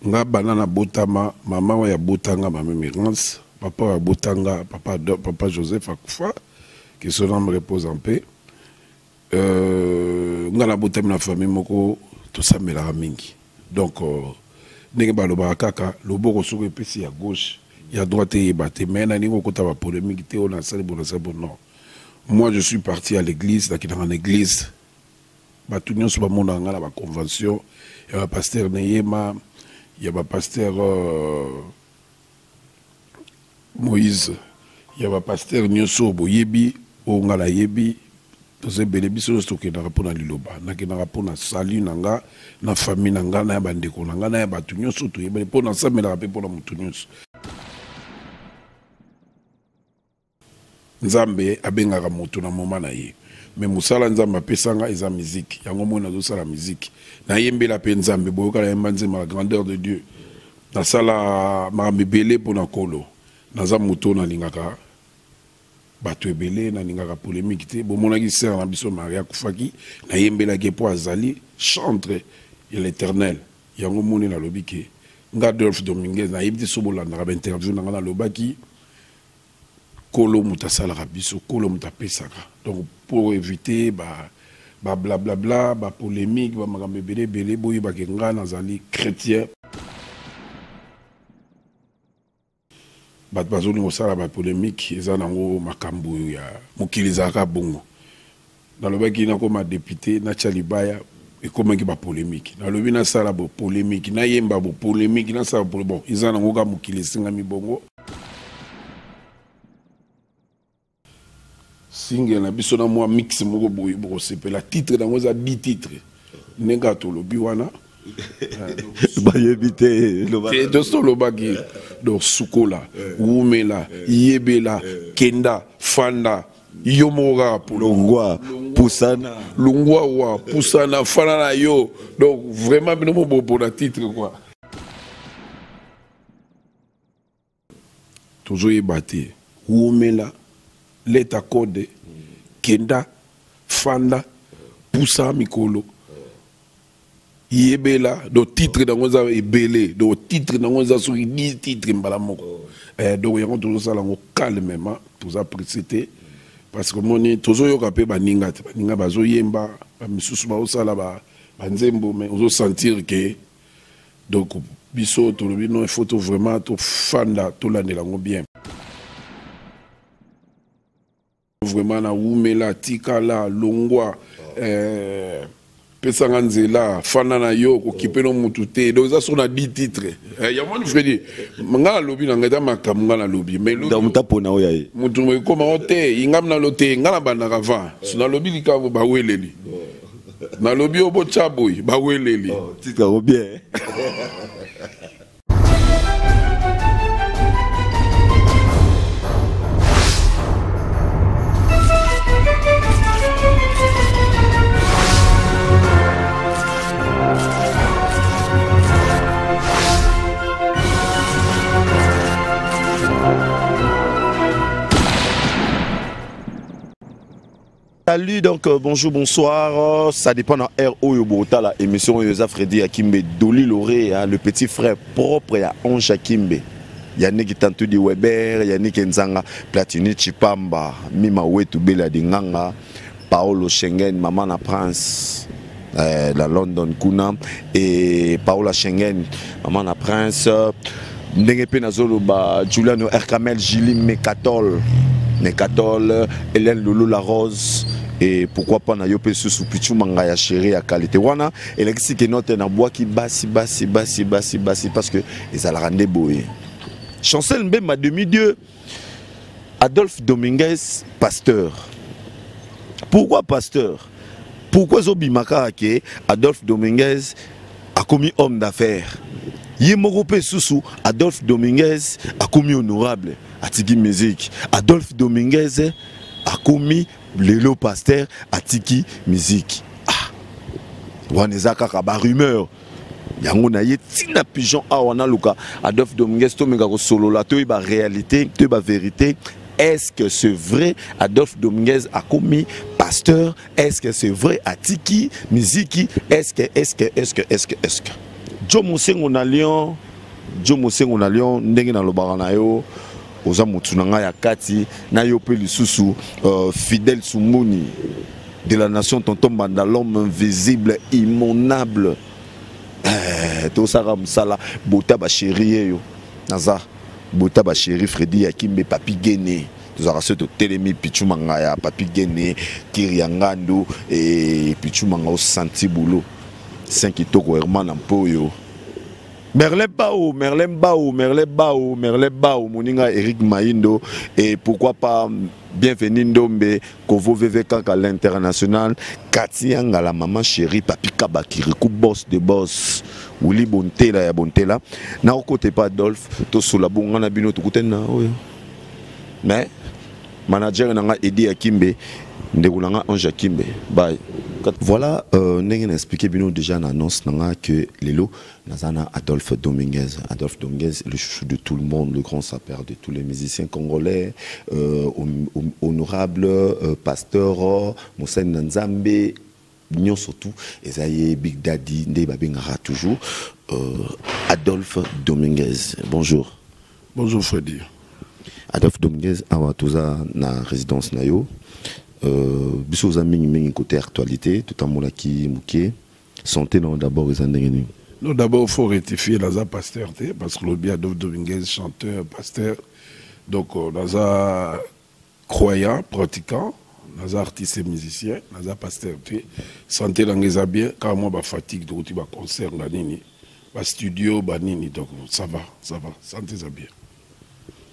nga banana botama mama wa ya botanga mama Mirance papa wa botanga papa Joseph akufa que son âme repose en paix nga na botama na famille moko to samela mingi donc ndenge baloba kaka loboko soko epesi ya gauche ya droite et batté mais na ningo kota ba polémique te on a ça bon non moi je suis parti à l'église dans l'église batu nyonso ba mona nga na ba convention ya ba pasteur Neyema il y a un pasteur Moïse, il y a un pasteur Nyoso Boyebi, Ongala Yebi, tous ces bénéfices sont qui n'ont pas liloba, n'a qui n'ont pas sali nanga, na famille nanga, na bandeko nanga, na batu Nyoso tout, yébé pour na ça mais la rappel pour la mutunyos. Nzambe abenga ramoto na moma na ye. Mais musala nzamba pesanga eza musique yango mona zo sala musique na yembela pe nzambe boyoka na mbanze ma grandeur de Dieu na sala mambebele pona kolo naza moto na lingaka bato ebele na lingaka polémique te bomona ki sœur na biso Maria kufaki na yembela ke po azali chantre ya l'Éternel yango mona na lobike nga Adolphe Dominguez na yebite sobola na ba interview na lobaki Kolo mutasala rabiso, kolo mutapesaka. Donc pour éviter blablabla, polémique, magambe belé boyi bakenga nazali chrétien. Bazoli mosala ba polémique eza nango makambo ya mukilizaka bongo. Dans le baki na koma député na Tchalibaya et comment ki ba polémique. Dans le bina sala ba polémique na yemba ba polémique na sala bon, eza nango ka mukilisinga mi bongo. Single na biso na moi mix moko boyi bo sepela titre na ngoza 10 titres nenga to lobi wana ba yebite lo ba dosto lo bagi do sukola umela yebela kenda fanda yomoga longwa pusana longwa wa pusana fana na yo donc vraiment bino mo bo na titre quoi toujours yebate umela L'état code kenda fanda poussa mikolo yebela do titre dangoza ebele do titre dangoza sur 10 titres mbala moko donc yango toujours ça lango calmement tous apprécier parce que moni toujours yoka pe baninga bazo yemba misusu ba osala ba nzembo mais ozo sentir que donc biso to lobi non il faut vraiment to fanda to landelango bien vraiment na umela tikala longwa pesanga nzela fana na yo ko kipeno mutu te donc ça sont na 10 titres ya moi je dis ngala lobi na ngata makamnga na lobi mais lobi da mutapo na oya ye mutu mo koma ote ingam na lote ngala bana kava na lobi likavo ba weleli na lobi obo chaboy ba weleli titre au bien Salut, donc bonjour, bonsoir. Ça dépend de R.O. Yobota, la émission Yosa Freddy Akimbe, Doli Loré, le petit frère propre à Ange Akimbe. Yannick Tantou di Weber, Yannick Nzanga, Platini Chipamba, Mima Wetu Bela Dinganga, Paolo Schengen, Maman la Prince, la London Kuna, et Paola Schengen, Maman la Prince, Ndengepe Nazolo, Juliano Erkamel, Gili Mekatol, Hélène Lolo La Rose. Et pourquoi pas na yope sous pichu manga ya chéri à qualité wana elexi ke note na bois qui bassi parce que ils allaient rendre boy chancel mbemba demi-dieu Adolphe Dominguez pasteur. Pourquoi pasteur? Pourquoi zobimaka ke Adolphe Dominguez a commis homme d'affaires? Yemorope Soussou Adolphe Dominguez a commis honorable atiki musique. Adolphe Dominguez a commis Lelo pasteur atiki musique. Ah, wanezaka kaba rumeur. Yango na ye tina pigeon a wana luka Adolphe Dominguez to menga ko solo la to ba réalité, to ba vérité. Est-ce que c'est vrai Adolphe Dominguez a commis pasteur? Est-ce que c'est vrai atiki musique? Est-ce que Joe Mosengo na Lyon, ndenge na lobaka na yo oza mutu na ngai ya kati na yo pe lisusu Fidèle Sumbuni de la nation tonton Banda, l'homme invisible, immonable. Tout ça comme ça là, bota ba chéri yo. Naza, bota ba chéri Freddy Yakimbe Papi Guéné. Tout ça c'est Telemi Pichu Mangaya, Papi Guéné, Kiriangando et Pichu Mangao Santi Boulot. 5 kitoko Herman Ampoyo. Merle Bao, Moninga Eric Maindo et pourquoi pas bienvenue Ndombe, Kovo VVK à l'international, Katianga la maman chérie, Papi Kabakirikou, boss de boss, Willy Bontela ya Bontela, na côté pas Adolphe, to sous la bonga bino to côté na mais manager nanga Edi Akimbe, ndegulanga Ange Akimbe, bye. Voilà, nous avons expliqué déjà dans l'annonce que Lelo, Nazana Adolphe Dominguez, le chouchou de tout le monde, le grand sapeur de tous les musiciens congolais, honorable pasteur Moussa Nzambe, Nyon surtout, et Big Daddy, Ndebabengara toujours, Adolphe Dominguez. Bonjour. Bonjour Freddy. Adolphe Dominguez, awa toza na résidence nayo. Biso za mingi côté actualité tout en molaki muké santé non d'abord les andengeni. Non d'abord faut rectifier la pasteur parce que le bien Adolphe Dominguez chanteur pasteur donc dans croyant pratiquant dans artiste et musicien dans pasteur santé dans les bien car moi ba fatigue de ba concert la nini ba studio ba nini donc ça va santé ça bien.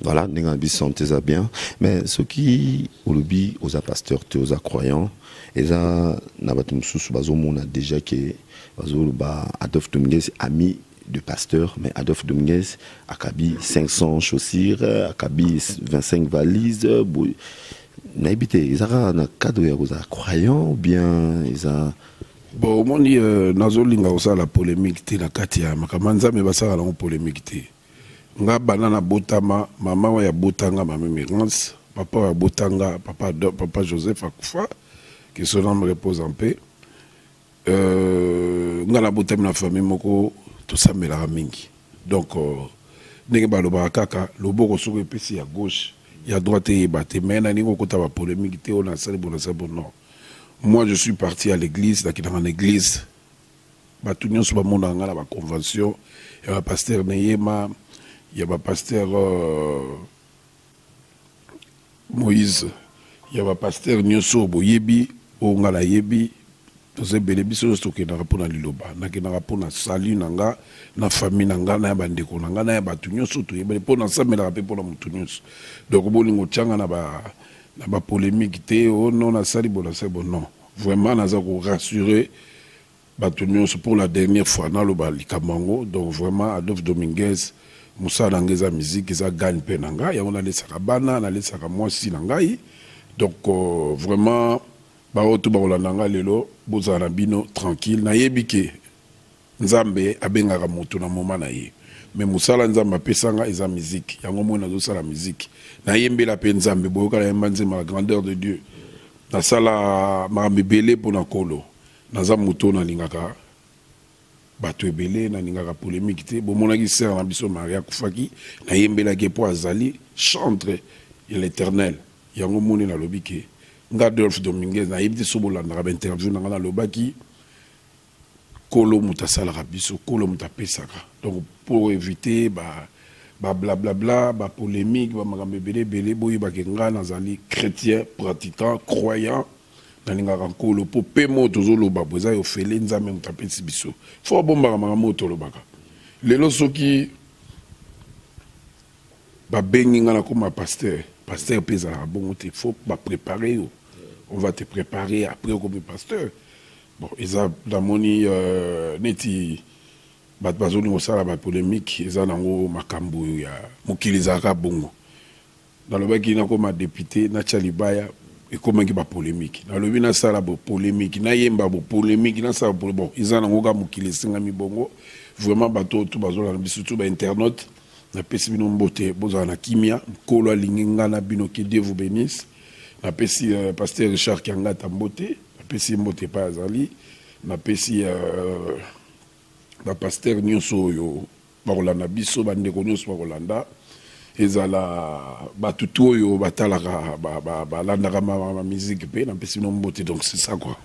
Voilà, nous avons santé ça bien. Mais ce qui, au lobby, aux pasteurs, aux croyants, et ça, nous avons déjà que Adolphe Dominguez, ami de pasteur, mais Adolphe Dominguez a cabi 500 chaussures, a cabi 25 valises. N'a habité, ils ont un cadre aux croyants ou bien ils ont. Bon, moi, nazolinga aussi la polémique, la katia, makamanza, mais ça, la polémique. Nga banana botama mama wa ya botanga mama Mérance papa wa botanga papa Joseph Akufa que son âme repose en paix nga na botama na famille moko to samela mingi donc ndenge baloba kaka loboko soko epesi ya gauche ya droite et baté mais na ningo kota ba polémique te on a sali bon non moi je suis parti à l'église là qui dans l'église ba tout nyonso ba monde nga la ba convention et ba pasteur Neyema. Il y a un pasteur Moïse, il y a un pasteur Nyoso Boyebi, Ongala Yebi, tous ces bébés sont stockés dans la liloba, na rapport na salut nanga, na famille nanga, na bandeko nanga, na batu Nyoso, tout yeba pour na ça mais la rappel pour la mutunus. Donc bon lingo tchanga na ba polémique té, oh non na sali bon c'est bon non. Vraiment na za ko rassurer batu Nyoso pour la dernière fois na loba likamango, donc vraiment Adolphe Dominguez. Moussa Langeza musique, ils ont gagné penanga, et on a laissé Rabana, on a laissé moi aussi Nangaï. Donc vraiment, baotu baolananga lelo, bozarabino tranquille, na yebike, Nzambe abengara moto na moment na ye. Mais Moussa Nzamba pesanga ils ont musique, yango mona zo la musique. Na yembe la pe Nzambe boyoka la yembanze la grandeur de Dieu. Na sala marambebele pour na kolo. Na za moto na lingaka. Bato ebele na ningaka polémique te bomonaki sœur na biso Maria Kufaki na yembelaki po azali chantre ya l'Éternel yango moni na lobiki nga Adolphe Dominguez na yebite so bolandaka ba interview na nga na lobaki kolo mutasalaka biso kolo mutapesaka donc pour éviter ba blablabla ba polémique ba makambo ebele boyebaki nga nazali chrétien pratiquant croyant nalingaka nkolo po pe moto zoloba boza yo fele Nzambe mutapesi biso fo bombaka moto lobaka lelo soki ba bengi nga na koma pasteur pesa la bongo te faut ba préparer yo on va te préparer après comme pasteur bon eza da moni neti bat bazoli ngosala ba polémique eza nango makambo ya mokilizaka bongo dans le baki na koma député na Tchalibaya et comment il y a polémique. Dans le vina ça la polémique, na yemba polémique, na ça bon, ils en ont mukile singami bongo. Vraiment bateau tout bazola na bisu tout ba internaute na pesi bino mbote boza na kimia, kolo linginga na bino que Dieu vous bénisse. Na pesi pasteur Richard Kanga tambote, na pesi mbote pa azali, na pesi ba pasteur nyonso oyo bakolanda biso bandeko nyonso bakolanda ezala batutu oyo batalaka balandaka ma musique pe na pesi no mbote, donc c'est ça quoi.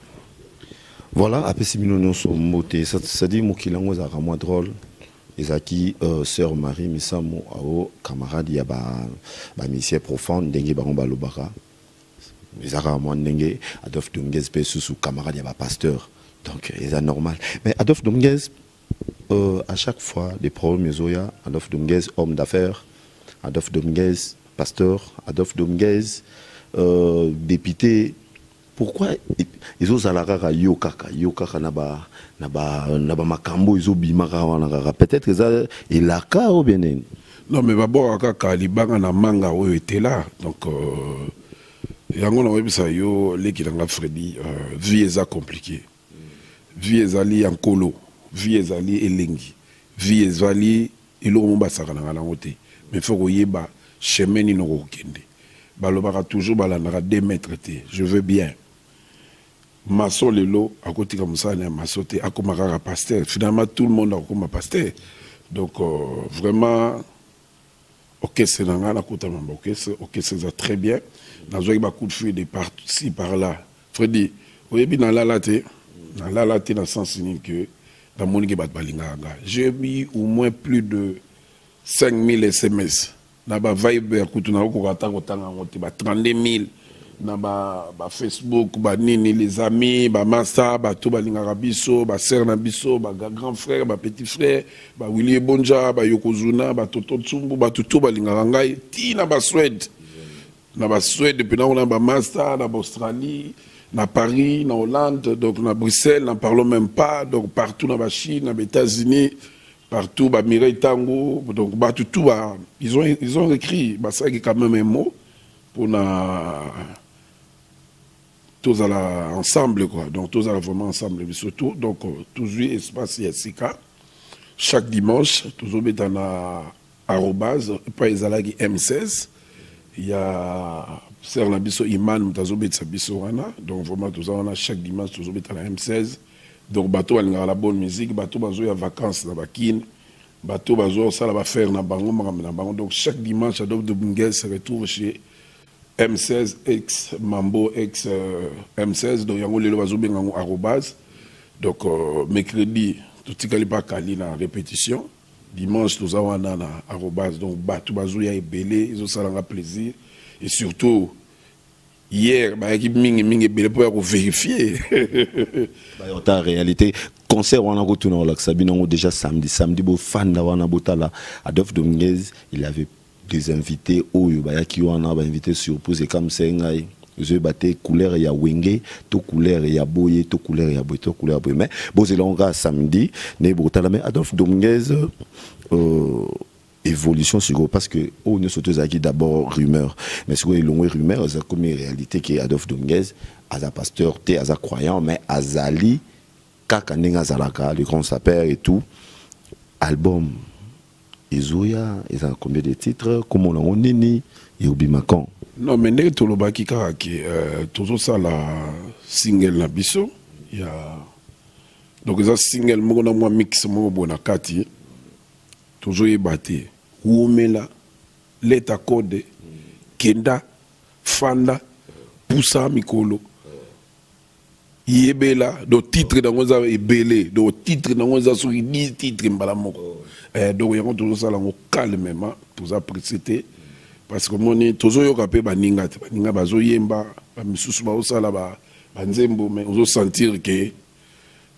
Voilà, après si nous sommes motés, ça dit mon kilango za moins drôle. Ezaki sœur Marie Misamo ao camarade ya ba mission profonde ndenge bango balobaka. Ezaka moi ndenge Adolphe Dominguez pe sous camarade ya ba pasteur. Donc c'est normal. Mais Adolphe Dominguez à chaque fois des problèmes zoya, Adolphe Dominguez homme d'affaires, Adolphe Dominguez pasteur, Adolphe Dominguez député. Pourquoi ils ont zalara yokaka naba makambo ils ont bimaka wana peut-être ils la ka ou bien non mais d'abord kaka libanga na manga oyo était là donc yango na webisa yo leki nga Freddy vie eza compliqué vie ezali ankolo vie ezali elengi vie ezali iloko mo basaka na ngote mais faut koyeba chemin ni no kokende balobaka toujours balandaka 2 mètres te je veux bien maso lelo akotika musana maso te akomaka pasteur finalement tout le monde akoma pasteur donc vraiment ok c'est nanga na kota mamba ok c'est ça très bien nazoki ba coup de feu de par-ci par là Freddy oyebi na lala te na sens unique que dans mon équipe balinga j'ai mis au moins plus de 5000 SMS na ba Viber kutuna ko katanga tanga ngote ba 32000 na ba Facebook ba nini les amis ba massa ba to balinga biso ba sœur na biso ba grand frère ba petit frère ba Willy Bonja ba Yokozuna ba Toto Tsumbu ba tuto balinga ngai ti na ba Suède depuis na ba massa na Australie na Paris na Hollande donc na Bruxelles n'en parlons même pas donc partout na ba Chine na États-Unis partout ba Mireille Tango donc ba tout ils ont écrit bah ça qui quand même un mot pour na tous à la ensemble quoi donc tous à la vraiment ensemble mais surtout donc toujours espace SK chaque dimanche toujours betana arrobase pas ezalaki M16 il y a Sœur Nabiso Iman mutazobet sabiso wana donc vraiment tous on a chaque dimanche toujours betana M16 donc bateau alinga la bonne musique bateau bazo ya vacances na bakine bateau bazo ça la va faire na bango na bango donc chaque dimanche Adolphe Dominguez se retrouve chez M16 X Mambo X M16 donc yango lelo bazo benga arrobase donc mercredi tout tikali pa kali na répétition dimanche tout ça wana na arrobase donc bateau bazo ya ebele ils ont ça la plaisir et surtout hier ba équipe mingi ebele pour vérifier en réalité concert wana ko tuna la Sabina déjà samedi bo fan da wana botala Adolphe Dominguez il avait des invités oyo bayaki wana ba invité surprise comme sengai je batté couleur ya wenge to couleur ya boye to couleur ya boye to couleur boye mais bozelonga samedi ne botala mais Adolphe Dominguez évolution sur parce que on ne saute zaki d'abord rumeur mais sur une longue rumeur ça comme une réalité qui Adolphe Dominguez as un pasteur té as un croyant mais azali kaka nenga zalaka le grand sapeur et tout album Izoya ils ont combien de titres comment on nini et obimakan non mais ne to lobaki kaka ki toujours ça la single na biso il y a donc ça single moko na moi mix moko bona kati toujours yebate Oumela, l'état code, Kenda, Fanda, Poussa Mikolo. Yebela, do titre dans nos ebele, do titre dans nos sur 10 titres mbalamoko. Donc y'a toujours ça là on calme même pour apprécier parce que mon est toujours yo kapé baninga bazo yemba, ba misusu ba osala ba nzembo mais on sentir que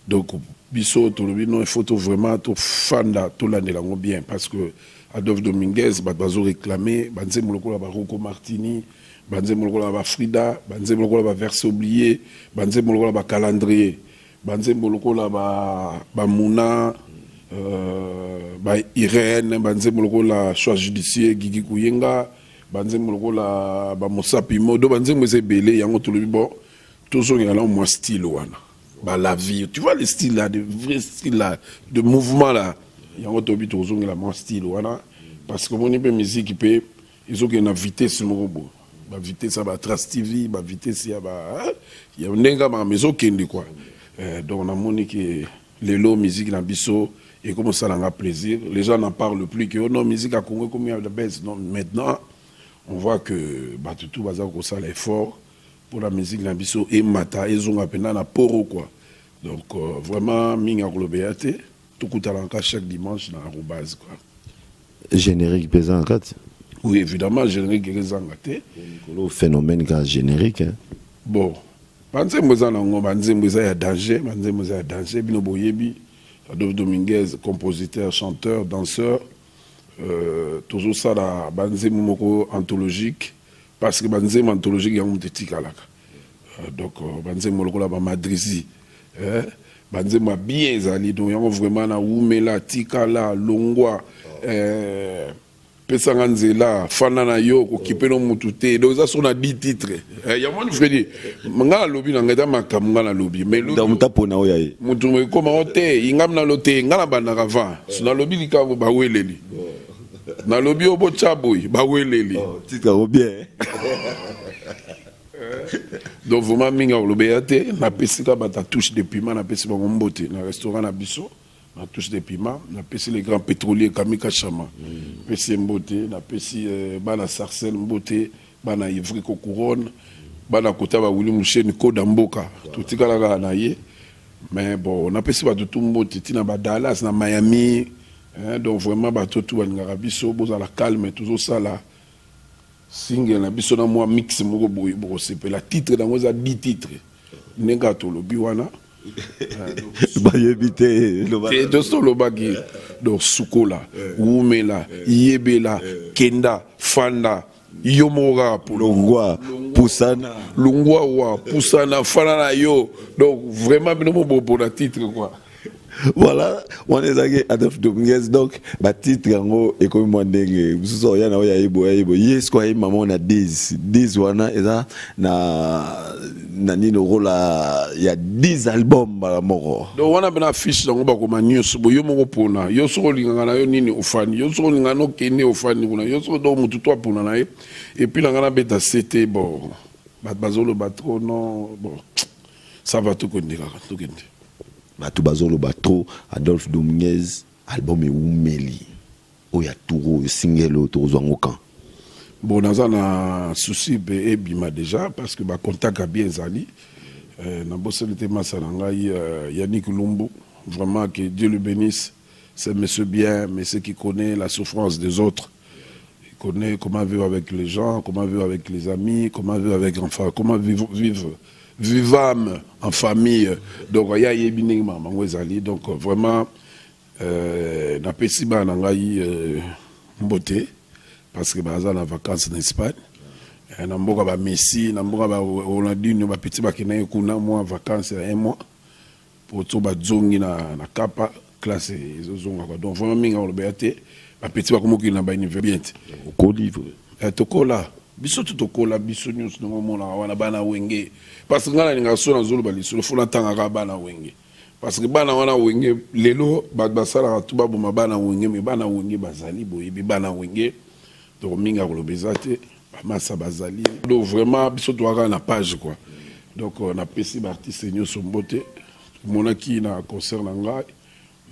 donc biso to lobino il faut vraiment to fanda to landela bien parce que Adolphe Dominguez bazo réclamer banzembo lokola ba Rocco Martini banzembo lokola ba Frida banzembo lokola ba Verse oublié banzembo lokola ba calendrier banzembo lokola ba Mouna ba Irène banzembo lokola choix judiciaire Gigi Kuyenga banzembo lokola ba Mosapi Modo banzembo zebele yango to lobi bon toujours il y a là moins style wana bah la vie tu vois le style là de vrai style là de mouvement là il y a un autobus toujours il a moins style voilà parce que mon épe musique peut ils ont une vitesse le robot bah vitesse ça va Trace TV bah vitesse il y a un nenga ma maison qui quoi donc on a moni que les lots musique na biso et comme ça n'a plaisir. Les gens n'en parlent plus que oh non musique à Congo comme il y a de baisse. Non, maintenant on voit que tout bazar ko ça l'effort pour la musique na biso et mata ils ont appelé na poro quoi. Donc vraiment minga globéate tout coûte chaque dimanche dans arobase quoi. Générique pesant en 4. Oui, évidemment, générique est zangaté. Le phénomène générique. Hein. Bon, pensez moi ça non, pensez moi ça y a danger, pensez moi ça y a danger. Bino Boyebi, Adolphe Dominguez, compositeur, chanteur, danseur, toujours ça la pensez moi anthologique, parce que pensez moi anthologique il y a un petit calaka. Donc pensez moi le ba Madrizi, pensez moi bien zali donc il y a vraiment na Oumela, Tikala, Longwa. Pesanga nzela fana na yo ko kipeno mutu te donc ça sont 10 titres ya moi je dis ngala lobi na ngada makam ngala lobi mais dans mutapona oyaye mutu mo koma ote ingam na lote ngala bana kava na lobi likambo ba weleli na lobi obo chaboy ba weleli titre au bien donc vraiment minga lobeyate na pesika bata touche de piment na pesi ba ngombote na restaurant na biso na touche des piments, na pesi les grands pétroliers Kamika Chama, pesi Mbote, na pesi bana Sarcel Mbote, bana Ivry Couronne, bana Kotaba Willy Mouché Nico Damboka, tout ça là na ye. Mais bon, on a pesi ba tout Mbote, tina ba Dallas na Miami, donc vraiment ba tout ngara biso boza la calme toujours ça là. Single na biso na moi mix moko boy bo sepe la titre dans moi 10 titres. Nenga to lobi wana. Donc Sukola, Oumela, Yebela, Kenda, Fanda, Yomora, Longwa, Poussana, Longwa, Poussana, Fana Yo. Donc vraiment, bon la titre quoi. Voilà, on est avec Adolphe Dominguez, donc, le titre, et comme moi, vous avez yes, quoi, maman, on a 10 wana, et ça, na nino rôle, il y a 10 albums, bah, moro. Donc, on a une affiche, donc, on va comme news, yo moro pona, yo so lingana yo nini ofani, yo so lingano kene ofani, yo so do mutu toi pona na et puis, la beta c'était bon, bazolo batro, non, bon, ça va tout connaître, tout connaître. Bato bazolo bato Adolphe Dominguez album et Oumeli oya touro single autour ngokan bon naza na souci be bima déjà parce que ba contact a bien zali na bosolité masana ngai Yannick Lumbu vraiment que Dieu le bénisse c'est monsieur bien monsieur qui connaît la souffrance des autres il connaît comment vivre avec les gens comment vivre avec les amis comment vivre avec enfin comment vivre vivam en famille donc il y a yebining maman wezali donc vraiment na pesi ba na ngai mbote parce que baza na vacances en Espagne na mboka ba Messi na mboka ba Ronaldinho ba petit ba kina kuna mois vacances un mois pour to ba zongi na kapa classe ezozonga quoi donc vraiment minga on le béate ba petit ba komo kina ba université ko livre tokola biso tutokola biso nyonso na mona wana bana wenge parce que ngana ninga so na zolo baliso fo na tanga ka bana wenge parce que bana wana wenge lelo basala tu ba boma bana wenge me bana wenge bazali boye bi bana wenge donc minga ko lobezate ba masa bazali donc vraiment biso to na page quoi donc on a pesi ba artiste nyonso mbote monaki na concert na ngai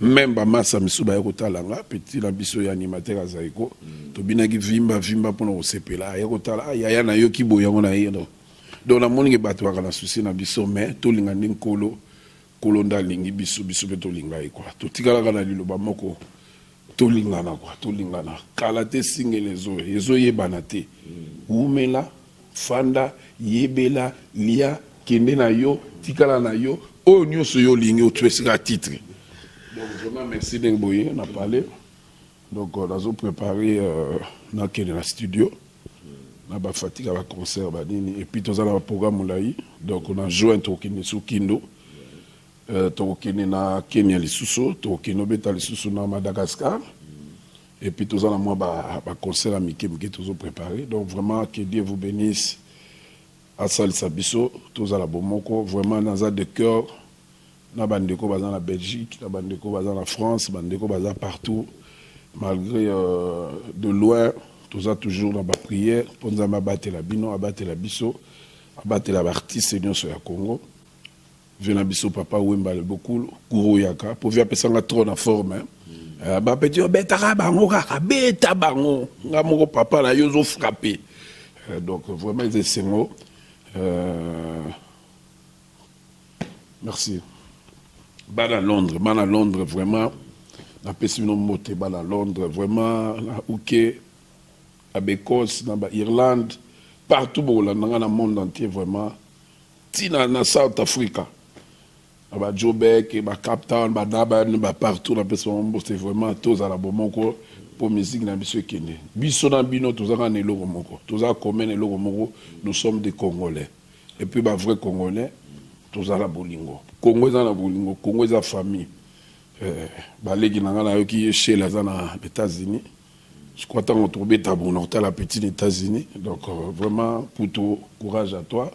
même ba masa misuba yako talanga petit na biso ya animateur azaiko to binaki vimba pour no sepela yako tala ya na yo ki boya ngona yeno donc na moninge bato na souci na biso mais to linga nkolo kolonda lingi biso pe to linga quoi to tikala kana liloba moko to lingana quoi to lingana kala te single ezo yebana te Oumela Fanda Yebela Lia kende na yo tikala na yo o nyonso yo lingi o tuesika titre. Donc vraiment merci d'Engboye, on a parlé. Donc on a préparé dans le studio. On a fatigué à concert et puis on a un programme là. Donc on a joué un token sur Kindo. Token na Kenya Lisuso, token beta Lisuso na Madagascar. Et puis on a un concert à Mickey qui est préparé. Donc vraiment que Dieu vous bénisse. Asal Sabiso, tous à la Bomoko, vraiment dans un de cœur. Na bandeko baza na Belgique, na bandeko baza na France, bandeko baza partout, malgré de loin, tout ça toujours dans ma prière, pour nous abattre la bino, abattre la biso, abattre la artiste nyonso ya Congo. Venabiso papa Wemba le beaucoup Kourou Yaka pour via pesanga trop na forme. Ba petit beta bango kaka beta bango ngamoko papa la yozo frappé. Donc vraiment ils essaient merci. Bana Londres vraiment na pesi no moté bana Londres vraiment na OK à Bécosse na Irlande partout dans le monde entier vraiment tina na South Africa. Ba Joburg, ba Cape Town, ba Durban, ba partout la personne c'est vraiment tous à la bomoko pour musique na biso kende. Biso na bino tous à na eloko moko. Tous à commun eloko moko, nous sommes des Congolais. Et puis ba vrai Congolais, tous à la bolingo. Congo za na bolingo, Congo za famille. Ba legi na ngana yo ki chez la na États-Unis. Je crois qu'on trouvé ta bonne la petite États-Unis. Donc vraiment pour tout courage à toi.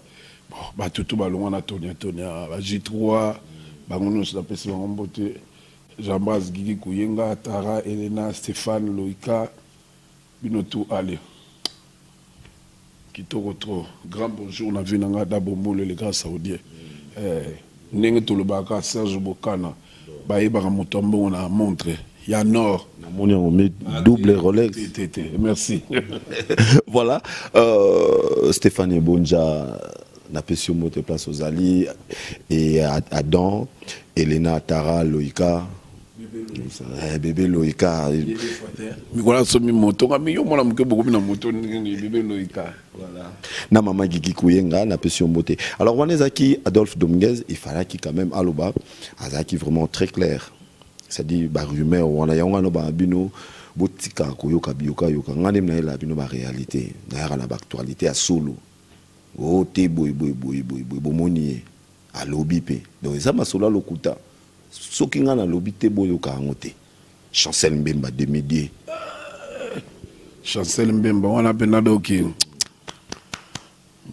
Bon, bah tout ballon on Tony J3 bangono se appelle sur beauté Jambaz Gigi Kuyenga Tara Elena Stéphane Loïka binotou allez kitoko trop grand bonjour na vinanga d'abombo les gars saoudiens ndenge to lobaka Serge Bokana ba yebaka motombo on a montré ya nord on met double Rolex. Merci. Voilà Stéphanie Bonja na pesio mote place aux Ali et Adam, Elena, Tara, Loïka, bébé Loïka. Mais voilà ce moto, mais yo mona mke beaucoup na moto bébé Loïka. Voilà. Na maman Gigi Kuyenga na pesio mote. Alors wanezaki Adolphe Dominguez, il fallait qu'il quand même aloba, azaki vraiment très clair. C'est-à-dire ba rumeur wana yanga no ba bino botika koyoka bioka yoka ngane na la bino ba réalité, na ba actualité à solo. Oh te boy bomoni a lobby pe donc ça masola lokuta soki nga na lobby te boy ka ngote Chancel Mbemba demi-dié Chancel Mbemba on a pena doki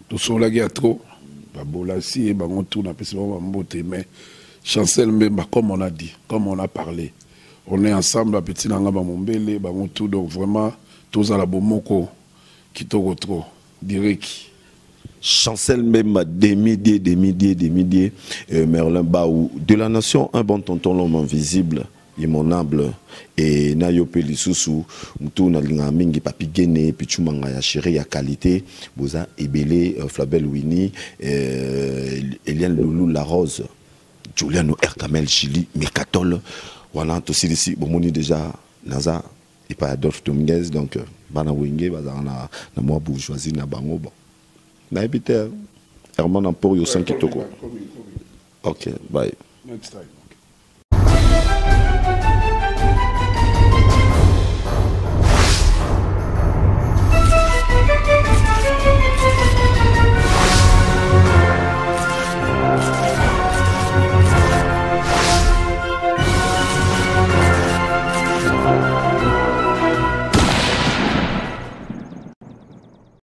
to sola gi trop ba bolasi ba ngotu na pesi ba mbote mais Chancel Mbemba comme on a dit comme on a parlé on est ensemble à petit nanga ba mombele ba ngotu donc vraiment tous à la bomoko kitoko trop direct. Chancel Mbemba demi-dié, Merlin Baou, de la nation, un bon tonton l'homme invisible, immonable, et Nayo Pelisusu, Mtouna Lingamingi, Papi Gene, Pichumanga ya chéri ya qualité, Boza Ebele, Flabel Winnie, Eliane Loulou La Rose, Juliano Erkamel Chili, Mekatol, voilà, tout ici, Bomoni déjà, Naza, et pas Adolphe Dominguez, donc, Bana Wenge, Bazana, na moi bourgeoisie, na bango, bon. Naibiter, Herman Emporio 5 Kitoko. Ok, bye. Next time.